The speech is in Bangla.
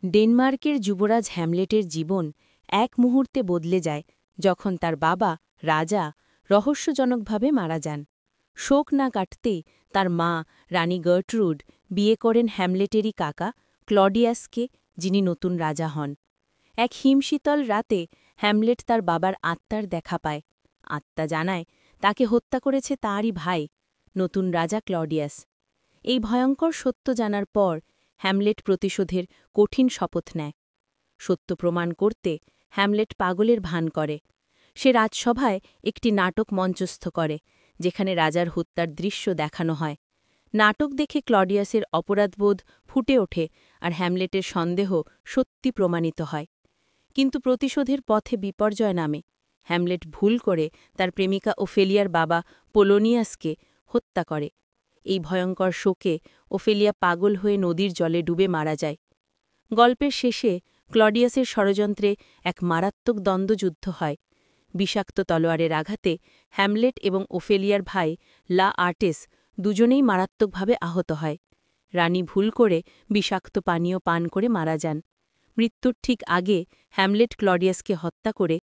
ডেনমার্কের যুবরাজ হ্যামলেটের জীবন এক মুহূর্তে বদলে যায় যখন তার বাবা রাজা রহস্যজনকভাবে মারা যান। শোক না কাটতেই তার মা রানী গার্টরুড বিয়ে করেন হ্যামলেটেরই কাকা ক্লডিয়াসকে, যিনি নতুন রাজা হন। এক হিমশীতল রাতে হ্যামলেট তার বাবার আত্মার দেখা পায়। আত্মা জানায় তাকে হত্যা করেছে তাঁরই ভাই, নতুন রাজা ক্লডিয়াস। এই ভয়ঙ্কর সত্য জানার পর হ্যামলেট প্রতিশোধের কঠিন শপথ নেয়। সত্য প্রমাণ করতে হ্যামলেট পাগলের ভান করে। সে রাজসভায় একটি নাটক মঞ্চস্থ করে, যেখানে রাজার হত্যার দৃশ্য দেখানো হয়। নাটক দেখে ক্লডিয়াসের অপরাধবোধ ফুটে ওঠে আর হ্যামলেটের সন্দেহ সত্যি প্রমাণিত হয়। কিন্তু প্রতিশোধের পথে বিপর্যয় নামে। হ্যামলেট ভুল করে তার প্রেমিকা ওফেলিয়ার বাবা পোলোনিয়াসকে হত্যা করে। এই ভয়ঙ্কর শোকে ওফেলিয়া পাগল হয়ে নদীর জলে ডুবে মারা যায়। গল্পের শেষে ক্লডিয়াসের ষড়যন্ত্রে এক মারাত্মক দ্বন্দ্বযুদ্ধ হয়। বিষাক্ত তলোয়ারের আঘাতে হ্যামলেট এবং ওফেলিয়ার ভাই লা আর্টেস দুজনেই মারাত্মকভাবে আহত হয়। রানী ভুল করে বিষাক্ত পানীয় পান করে মারা যান। মৃত্যুর ঠিক আগে হ্যামলেট ক্লডিয়াসকে হত্যা করে